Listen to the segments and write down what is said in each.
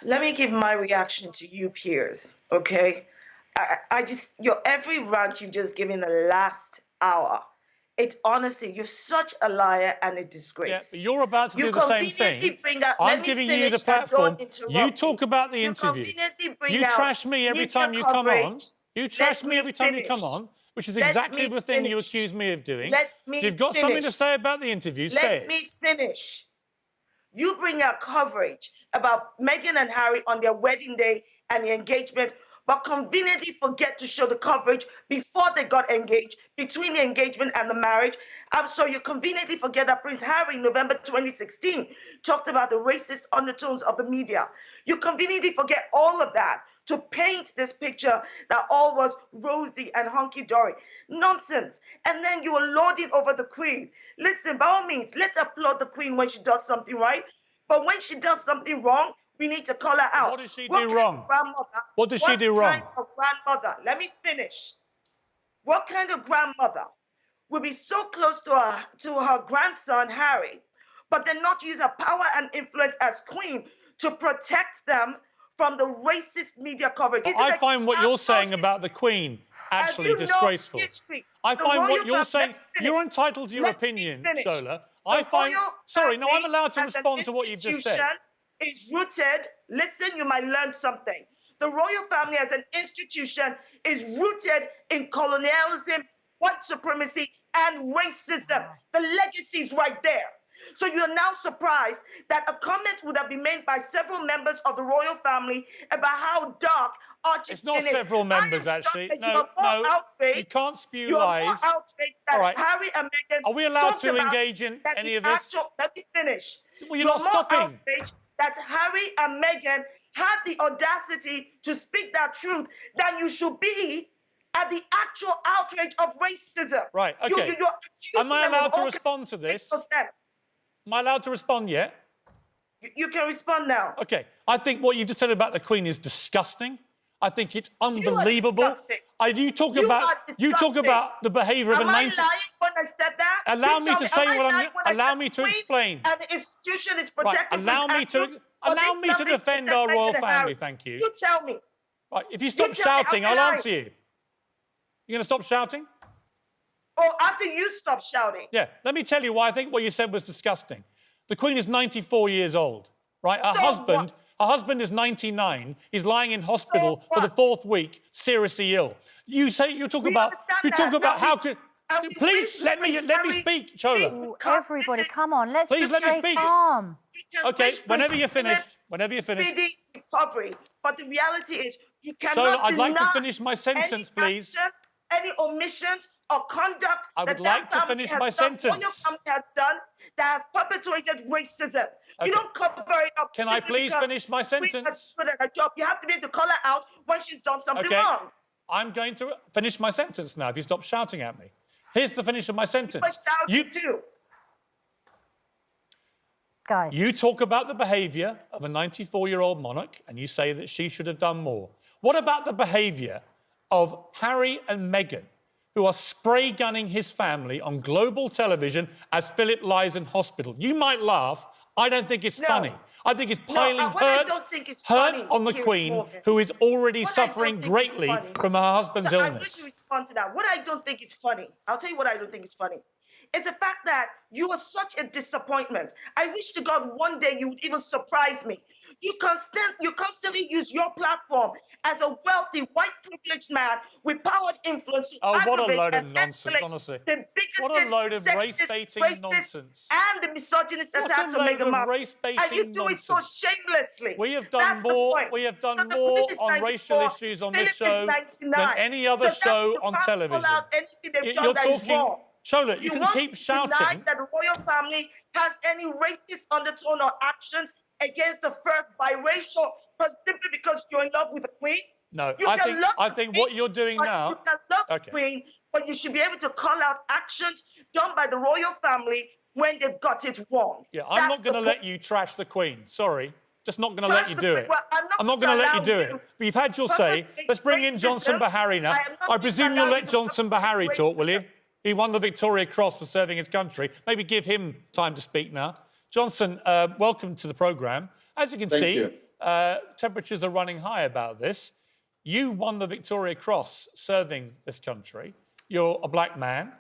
Let me give my reaction to you, Piers, okay? I just, your every rant you've just given the last hour, it's honestly, you're such a liar and a disgrace. Yeah, but you're about to do the same thing. Bring out, I'm giving you the platform. You talk about the interview. You trash me every time you come on. You trash me every time you come on, which is exactly the thing you accuse me of doing. If you've got something to say about the interview, say it. Let me finish. You bring out coverage about Meghan and Harry on their wedding day and the engagement, but conveniently forget to show the coverage before they got engaged, between the engagement and the marriage. So you conveniently forget that Prince Harry, in November 2016, talked about the racist undertones of the media. You conveniently forget all of that to paint this picture that all was rosy and hunky-dory. Nonsense. And then you were lording over the Queen. Listen, by all means, let's applaud the Queen when she does something right. But when she does something wrong, we need to call her out. What does she do wrong? What does she do wrong? What kind of grandmother? Let me finish. What kind of grandmother will be so close to her grandson, Harry, but then not use her power and influence as Queen to protect them from the racist media coverage? I find what you're saying about the Queen actually disgraceful. I find what you're saying... You're entitled to your opinion, Shola. I find... Sorry, no, I'm allowed to respond to what you've just said. Is rooted, listen, you might learn something. The royal family as an institution is rooted in colonialism, white supremacy, and racism. The legacy is right there. So you're now surprised that a comment would have been made by several members of the royal family about how dark Archie's skin is. It's not several members, actually. No, you can't spew lies. All right. Harry and Meghan. Are we allowed to engage in any of this? Let me finish. Well, you're not stopping. That Harry and Meghan had the audacity to speak that truth, then you should be at the actual outrage of racism. Right, okay. Am I allowed to respond to this? Am I allowed to respond yet? You can respond now. Okay. I think what you've just said about the Queen is disgusting. I think it's unbelievable. You talk about the behaviour of a 19... Am I lying when I said that? Allow me to say what I'm... Allow me to explain. And the institution is protecting... Right, allow me to defend our royal family, thank you. You tell me. Right, if you stop shouting, I'll answer you. You going to stop shouting? Oh, after you stop shouting. Yeah, let me tell you why I think what you said was disgusting. The Queen is 94 years old, right? Her husband is 99. He's lying in hospital for the 4th week, seriously ill. You talk about how could... Please let me speak, Shola. Ooh, everybody, come on, let's just stay calm. Okay, whenever you're finished. Recovery, but the reality is you cannot Shola, I'd like to finish my sentence, please. Any omissions or conduct I would like to finish my sentence. What your family has done that has perpetuated racism. Okay. You don't cover it up. Can I please finish my sentence? You have to be able to call her out when she's done something wrong. I'm going to finish my sentence now if you stop shouting at me. Here's the finish of my sentence. Guys. You talk about the behaviour of a 94-year-old monarch and you say that she should have done more. What about the behaviour of Harry and Meghan, who are spray-gunning his family on global television as Philip lies in hospital? You might laugh. I don't think it's funny. I think it's piling hurt on the Queen, who is already suffering greatly from her husband's illness. I'm going to respond to that. What I don't think is funny, I'll tell you what I don't think is funny. It's the fact that you are such a disappointment. I wish to God one day you would even surprise me. You constantly use your platform as a wealthy, white privileged man with power and influence to what a load of nonsense, honestly. The bigoted, what a load of race-baiting nonsense. And the misogynist attacks on Meghan Markle. And you do it so shamelessly. We have done more on racial issues on this show than any other show on television. You're talking... Shola, you can keep shouting. Deny that the royal family has any racist undertone or actions against the first biracial simply because you're in love with the Queen? No, I think what you're doing now... You can love the Queen, but you should be able to call out actions done by the royal family when they've got it wrong. Yeah, I'm not going to let you trash the Queen. Sorry. Just not going to let you do it. I'm not going to let you do it. But you've had your say. Let's bring in Johnson Bahari now. I presume you'll let Johnson Bahari talk, will you? He won the Victoria Cross for serving his country. Maybe give him time to speak now. Johnson, welcome to the programme. As you can see, temperatures are running high about this. You won the Victoria Cross serving this country. You're a black man.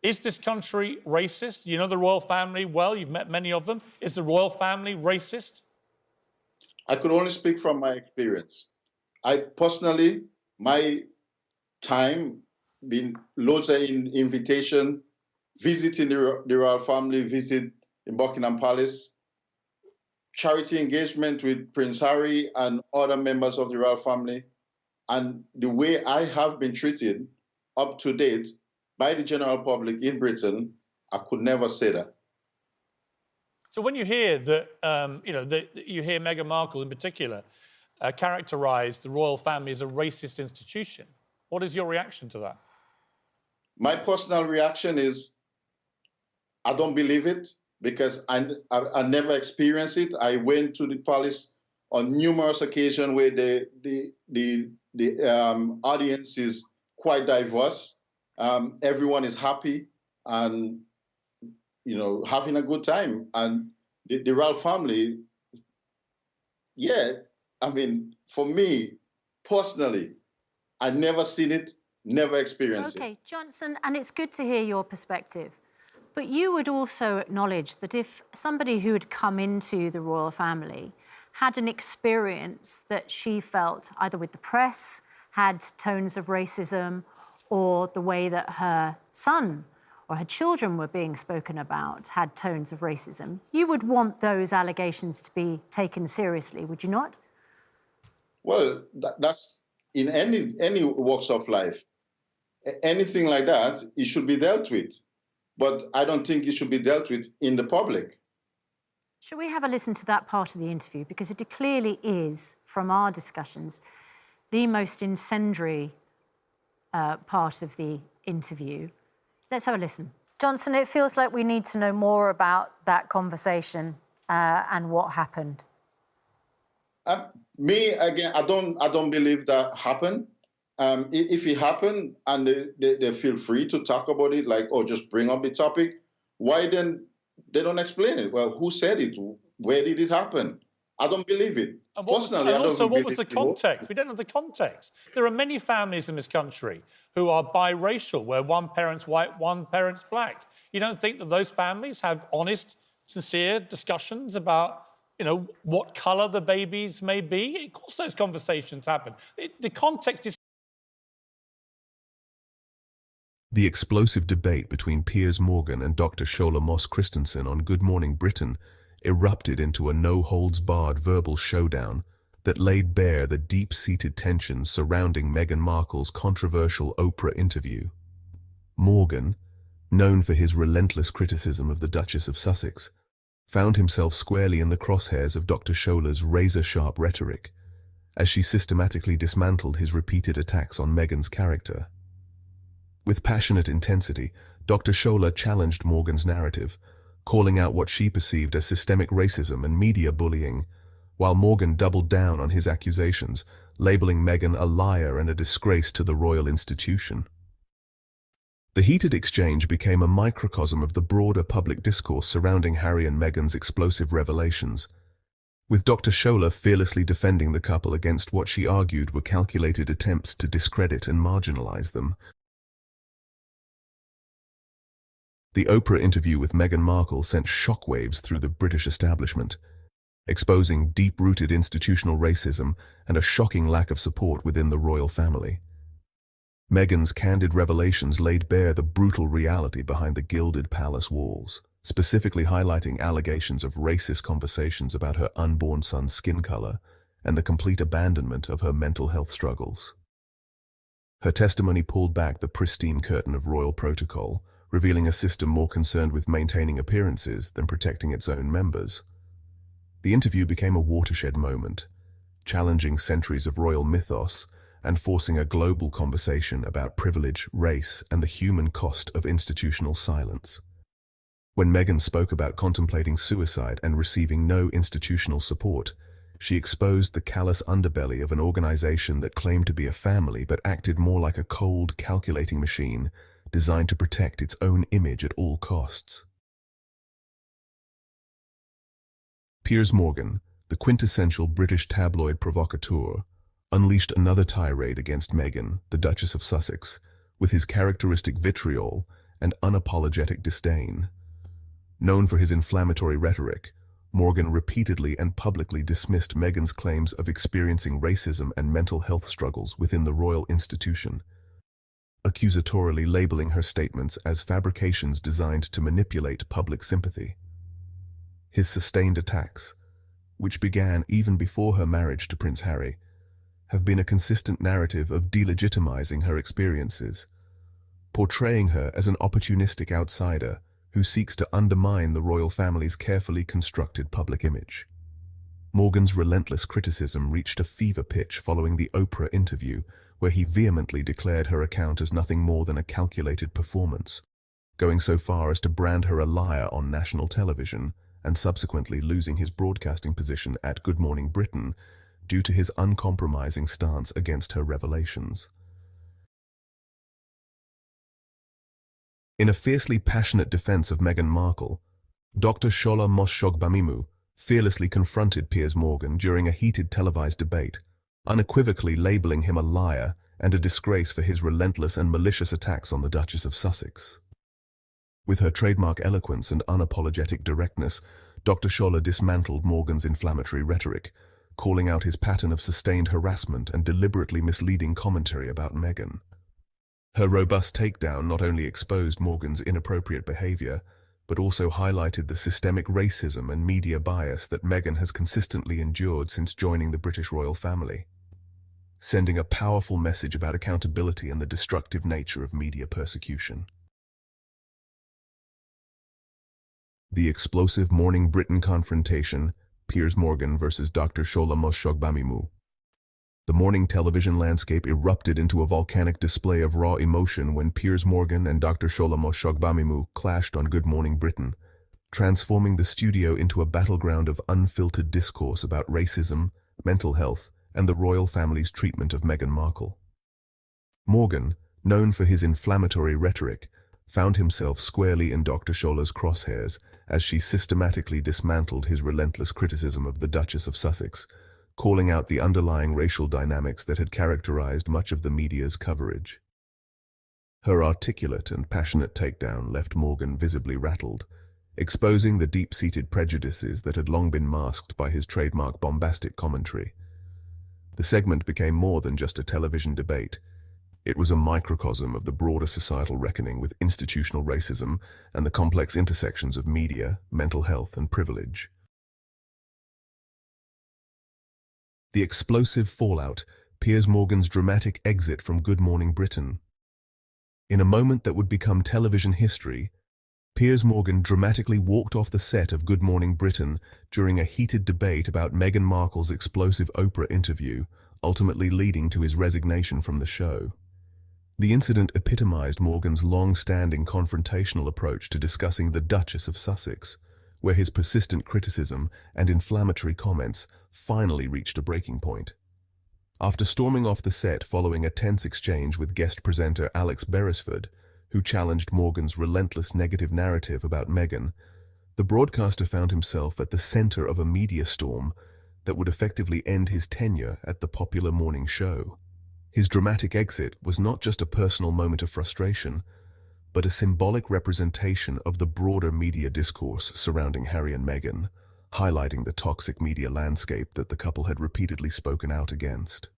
Is this country racist? You know the royal family well. You've met many of them. Is the royal family racist? I could only speak from my experience. I personally, my time, been loads of invitation, visiting the royal family, visit in Buckingham Palace, charity engagement with Prince Harry and other members of the royal family. And the way I have been treated up to date by the general public in Britain, I could never say that. So when you hear that, you hear Meghan Markle in particular characterise the royal family as a racist institution, what is your reaction to that? My personal reaction is, I don't believe it because I never experienced it. I went to the palace on numerous occasions where the audience is quite diverse. Everyone is happy and having a good time. And the royal family, yeah, I mean, for me personally, I've never seen it, never experienced it. Okay, Johnson, and it's good to hear your perspective. But you would also acknowledge that if somebody who had come into the royal family had an experience that she felt either with the press, had tones of racism, or the way that her son or her children were being spoken about had tones of racism, you would want those allegations to be taken seriously, would you not? Well, that's in any walks of life. Anything like that, it should be dealt with. But I don't think it should be dealt with in the public. Shall we have a listen to that part of the interview? Because it clearly is, from our discussions, the most incendiary part of the interview. Let's have a listen. Johnson, it feels like we need to know more about that conversation and what happened. Me, again, I don't believe that happened. If it happened and they feel free to talk about it, like, oh, just bring up the topic, why then they don't explain it? Well, who said it? Where did it happen? I don't believe it. And what was the context? We don't have the context. There are many families in this country who are biracial, where one parent's white, one parent's black. You don't think that those families have honest, sincere discussions about, what colour the babies may be? Of course those conversations happen. The context is... The explosive debate between Piers Morgan and Dr. Shola Mos-Shogbamimu on Good Morning Britain erupted into a no-holds-barred verbal showdown that laid bare the deep-seated tensions surrounding Meghan Markle's controversial Oprah interview. Morgan, known for his relentless criticism of the Duchess of Sussex, found himself squarely in the crosshairs of Dr. Shola's razor-sharp rhetoric as she systematically dismantled his repeated attacks on Meghan's character. With passionate intensity, Dr. Shola challenged Morgan's narrative, calling out what she perceived as systemic racism and media bullying, while Morgan doubled down on his accusations, labeling Meghan a liar and a disgrace to the royal institution. The heated exchange became a microcosm of the broader public discourse surrounding Harry and Meghan's explosive revelations, with Dr. Shola fearlessly defending the couple against what she argued were calculated attempts to discredit and marginalize them. The Oprah interview with Meghan Markle sent shockwaves through the British establishment, exposing deep-rooted institutional racism and a shocking lack of support within the royal family. Meghan's candid revelations laid bare the brutal reality behind the gilded palace walls, specifically highlighting allegations of racist conversations about her unborn son's skin color and the complete abandonment of her mental health struggles. Her testimony pulled back the pristine curtain of royal protocol, revealing a system more concerned with maintaining appearances than protecting its own members. The interview became a watershed moment, challenging centuries of royal mythos and forcing a global conversation about privilege, race, and the human cost of institutional silence. When Meghan spoke about contemplating suicide and receiving no institutional support, she exposed the callous underbelly of an organization that claimed to be a family but acted more like a cold, calculating machine designed to protect its own image at all costs. Piers Morgan, the quintessential British tabloid provocateur, unleashed another tirade against Meghan, the Duchess of Sussex, with his characteristic vitriol and unapologetic disdain. Known for his inflammatory rhetoric, Morgan repeatedly and publicly dismissed Meghan's claims of experiencing racism and mental health struggles within the royal institution, accusatorily labeling her statements as fabrications designed to manipulate public sympathy. His sustained attacks, which began even before her marriage to Prince Harry, have been a consistent narrative of delegitimizing her experiences, portraying her as an opportunistic outsider who seeks to undermine the royal family's carefully constructed public image. Morgan's relentless criticism reached a fever pitch following the Oprah interview, where he vehemently declared her account as nothing more than a calculated performance, going so far as to brand her a liar on national television and subsequently losing his broadcasting position at Good Morning Britain due to his uncompromising stance against her revelations. In a fiercely passionate defense of Meghan Markle, Dr. Shola Mos-Shogbamimu fearlessly confronted Piers Morgan during a heated televised debate, unequivocally labeling him a liar and a disgrace for his relentless and malicious attacks on the Duchess of Sussex. With her trademark eloquence and unapologetic directness, Dr. Shola dismantled Morgan's inflammatory rhetoric, calling out his pattern of sustained harassment and deliberately misleading commentary about Meghan. Her robust takedown not only exposed Morgan's inappropriate behavior, but also highlighted the systemic racism and media bias that Meghan has consistently endured since joining the British royal family, sending a powerful message about accountability and the destructive nature of media persecution. The explosive Morning Britain confrontation, Piers Morgan versus Dr. Shola Mos-Shogbamimu. The morning television landscape erupted into a volcanic display of raw emotion when Piers Morgan and Dr. Shola Mos-Shogbamimu clashed on Good Morning Britain, transforming the studio into a battleground of unfiltered discourse about racism, mental health, and the royal family's treatment of Meghan Markle. Morgan, known for his inflammatory rhetoric, found himself squarely in Dr. Shola's crosshairs as she systematically dismantled his relentless criticism of the Duchess of Sussex, calling out the underlying racial dynamics that had characterized much of the media's coverage. Her articulate and passionate takedown left Morgan visibly rattled, exposing the deep-seated prejudices that had long been masked by his trademark bombastic commentary. The segment became more than just a television debate. It was a microcosm of the broader societal reckoning with institutional racism and the complex intersections of media, mental health, and privilege. The explosive fallout, Piers Morgan's dramatic exit from Good Morning Britain. In a moment that would become television history, Piers Morgan dramatically walked off the set of Good Morning Britain during a heated debate about Meghan Markle's explosive Oprah interview, ultimately leading to his resignation from the show. The incident epitomized Morgan's long-standing confrontational approach to discussing the Duchess of Sussex, where his persistent criticism and inflammatory comments finally reached a breaking point. After storming off the set following a tense exchange with guest presenter Alex Beresford, who challenged Morgan's relentless negative narrative about Meghan, the broadcaster found himself at the center of a media storm that would effectively end his tenure at the popular morning show. His dramatic exit was not just a personal moment of frustration, but a symbolic representation of the broader media discourse surrounding Harry and Meghan, highlighting the toxic media landscape that the couple had repeatedly spoken out against.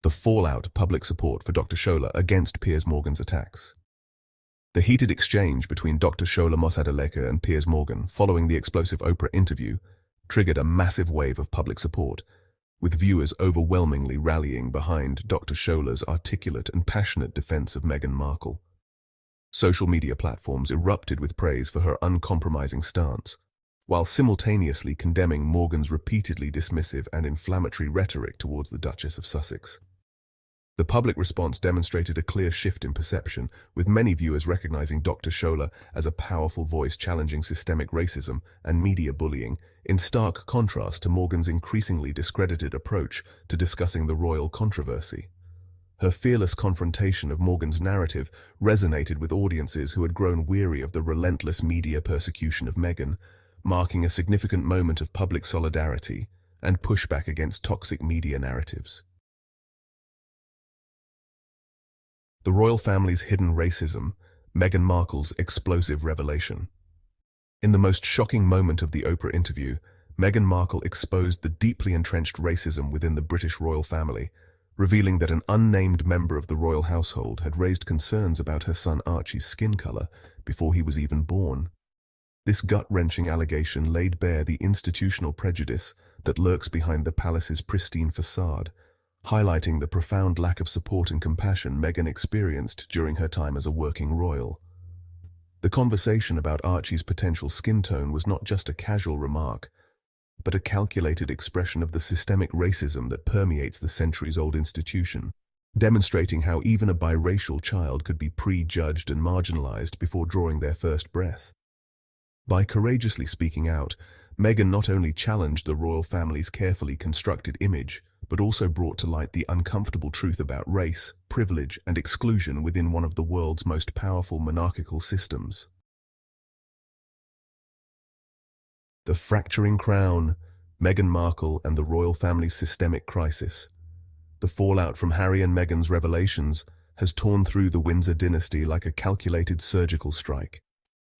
The fallout, public support for Dr. Shola against Piers Morgan's attacks. The heated exchange between Dr. Shola Mos-Shogbamimu and Piers Morgan following the explosive Oprah interview triggered a massive wave of public support, with viewers overwhelmingly rallying behind Dr. Shola's articulate and passionate defense of Meghan Markle. Social media platforms erupted with praise for her uncompromising stance, while simultaneously condemning Morgan's repeatedly dismissive and inflammatory rhetoric towards the Duchess of Sussex. The public response demonstrated a clear shift in perception, with many viewers recognizing Dr. Shola as a powerful voice challenging systemic racism and media bullying, in stark contrast to Morgan's increasingly discredited approach to discussing the royal controversy. Her fearless confrontation of Morgan's narrative resonated with audiences who had grown weary of the relentless media persecution of Meghan, marking a significant moment of public solidarity and pushback against toxic media narratives. The royal family's hidden racism, Meghan Markle's explosive revelation. In the most shocking moment of the Oprah interview, Meghan Markle exposed the deeply entrenched racism within the British royal family, revealing that an unnamed member of the royal household had raised concerns about her son Archie's skin color before he was even born. This gut-wrenching allegation laid bare the institutional prejudice that lurks behind the palace's pristine facade, highlighting the profound lack of support and compassion Meghan experienced during her time as a working royal. The conversation about Archie's potential skin tone was not just a casual remark, but a calculated expression of the systemic racism that permeates the centuries-old institution, demonstrating how even a biracial child could be prejudged and marginalized before drawing their first breath. By courageously speaking out, Meghan not only challenged the royal family's carefully constructed image, but also brought to light the uncomfortable truth about race, privilege, and exclusion within one of the world's most powerful monarchical systems. The fracturing crown, Meghan Markle and the royal family's systemic crisis. The fallout from Harry and Meghan's revelations has torn through the Windsor dynasty like a calculated surgical strike,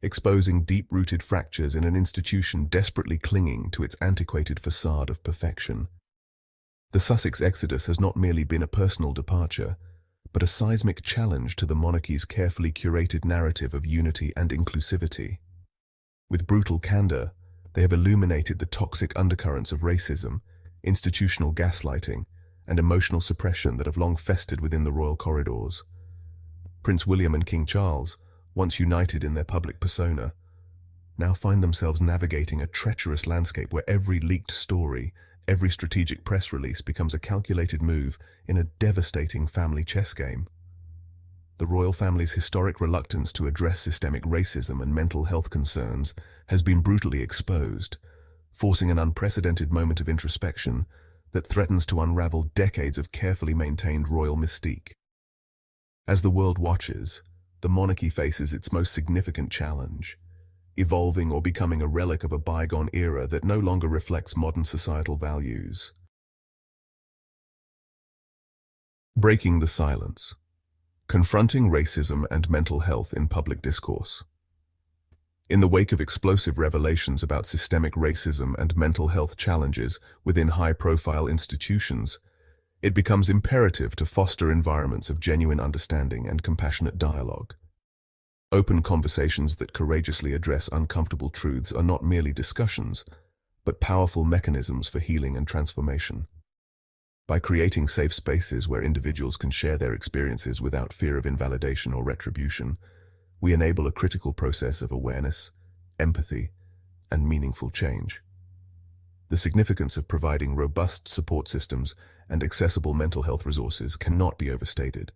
exposing deep-rooted fractures in an institution desperately clinging to its antiquated facade of perfection. The Sussex exodus has not merely been a personal departure, but a seismic challenge to the monarchy's carefully curated narrative of unity and inclusivity. With brutal candor, they have illuminated the toxic undercurrents of racism, institutional gaslighting, and emotional suppression that have long festered within the royal corridors. Prince William and King Charles, once united in their public persona, now find themselves navigating a treacherous landscape where every leaked story, every strategic press release becomes a calculated move in a devastating family chess game. The royal family's historic reluctance to address systemic racism and mental health concerns has been brutally exposed, forcing an unprecedented moment of introspection that threatens to unravel decades of carefully maintained royal mystique. As the world watches, the monarchy faces its most significant challenge, evolving or becoming a relic of a bygone era that no longer reflects modern societal values. Breaking the silence. Confronting racism and mental health in public discourse. In the wake of explosive revelations about systemic racism and mental health challenges within high-profile institutions, it becomes imperative to foster environments of genuine understanding and compassionate dialogue. Open conversations that courageously address uncomfortable truths are not merely discussions, but powerful mechanisms for healing and transformation. By creating safe spaces where individuals can share their experiences without fear of invalidation or retribution, we enable a critical process of awareness, empathy, and meaningful change. The significance of providing robust support systems and accessible mental health resources cannot be overstated,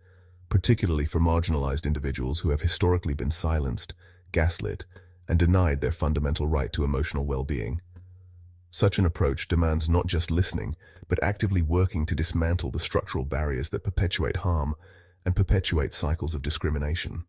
particularly for marginalized individuals who have historically been silenced, gaslit, and denied their fundamental right to emotional well-being. Such an approach demands not just listening, but actively working to dismantle the structural barriers that perpetuate harm and perpetuate cycles of discrimination.